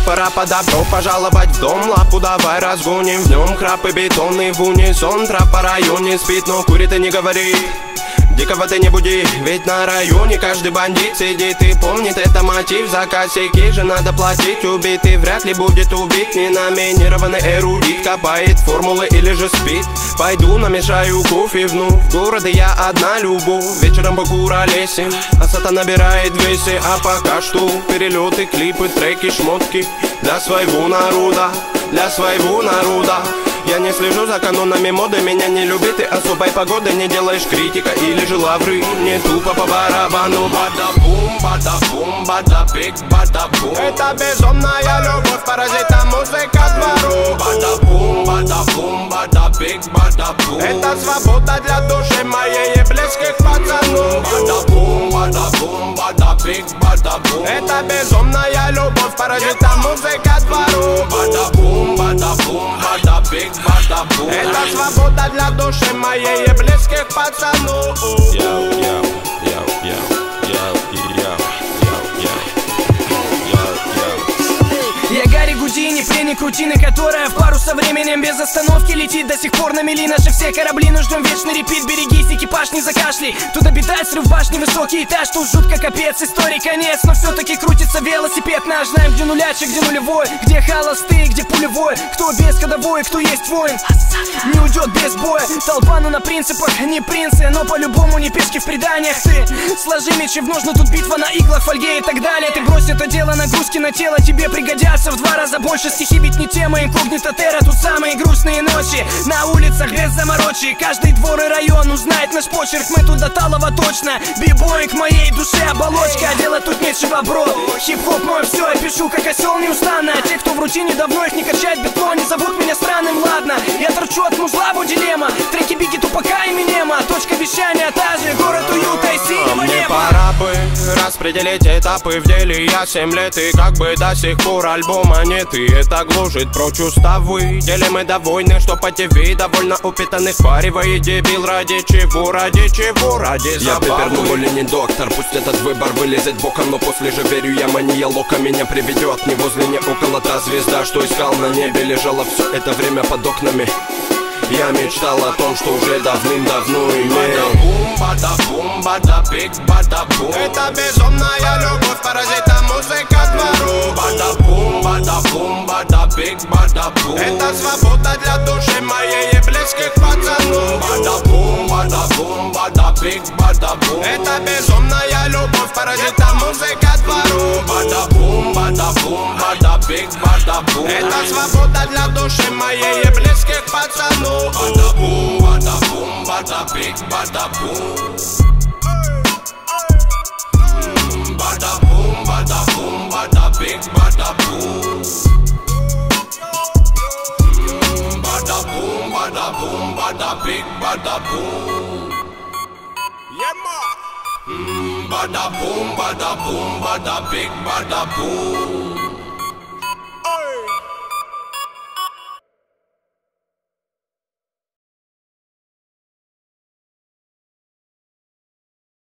пора по добро пожаловать в дом. Лапу давай разгоним, в нем храп и бетонный в унисон. Трап по районе спит, но курит и не говорит. Дикого ты не буди, ведь на районе каждый бандит сидит и помнит это мотив. За косяки же надо платить, убитый вряд ли будет убит. Ненаминированный эрудит копает формулы или же спит. Пойду намешаю кофе вновь, в городе я одна любовь. Вечером покуролесим, а сата набирает весе. А пока что перелеты, клипы, треки, шмотки для своего народа, для своего народа. Я не слежу за канонами моды, меня не любит и особой погоды не делаешь критика или же лавры. Не тупо по барабану. Бада-бум, бада-бум, бада-бик, бада-бум. Это безумная любовь, паразита музыка двору. Бада-бум, бада-бум, бада-бик, бада-бум. Это свобода для души моей и близких пацанов. Бада-бум, бада-бум, бада-бик, бада-бум. Это безумная любовь, паразита музыка двору. Бада-бум, бада-бум, бада-бик. Это свобода для души моей и близких пацанов. Я Гарри Гудини, пленник рутины, которая в пару со временем без остановки летит. До сих пор на мели наши все корабли, но ждем вечный репит. Берегись, экипаж не закашляй, тут обитает срыв башни, высокий этаж. Тут жутко капец, истории конец, но все-таки крутится велосипед наш. Знаем, где нулячек, где нулевой, где холостые, где пулевой. Кто без ходовой, кто есть воин, не уйдет без боя. Толпа, ну на принципах, не принцы, но по-любому не пешки в преданиях. Ты сложи мечи в ножны, тут битва на иглах, фольге и так далее. Ты брось это дело, нагрузки на тело тебе пригодятся в 2 раза больше. Стихи бить не тема, инкогнито терра. Тут самые грустные ночи на улицах без заморочи. Каждый двор и район узнает наш почерк, мы тут до талого точно. Бибоинг моей душе оболочка, а делать тут нечего, бро. Хип-хоп мой все, я пишу как осел неустанно. А те, кто в рутине давно их не качает бетон, не зовут меня странным, ладно. Я торчу от музла, дилемма. Треки Бигги, Тупака и Эминема. Точка вещания та же, город уюта и синего мне неба. пора бы распределить этапы в деле. Я 7 лет и как бы до сих пор альбома нет. И это глушит прочь уставы. Делим мы довольны, что по ТВ довольно упитанных впаривает дебил. Ради чего, ради чего, ради забавы. Я приверну или не доктор, пусть этот выбор вылезет боком. Но после же верю я, мания лока меня приведет. Не возле, не около та звезда, что искал на небе. Лежала все это время под окнами. Я мечтал о том, что уже давным-давно имел. Бада-бум, бада-бум, бада-бик, бада-бум. Это безумная любовь, паразита музыка двору. Бада-бум, бада-бум, бада-бик, бада-бум. Это свобода для души моей и близких пацанов. Бада-бум, бада-бум, бада-бик, бада-бум. Это безумная любовь, паразита музыка двору. Бада-бум, бада-бум, бада-бик, бада-бум. Это свобода для души моей и близких пацанов. Bada-boom, bada-boom, bada-big, bada-boom. Bada-boom, bada-boom, bada-big, bada-boom. Bada-boom, bada-boom, bada-big, bada-boom. Yeah, ma. Bada-boom, bada-boom, bada-big, bada-boom.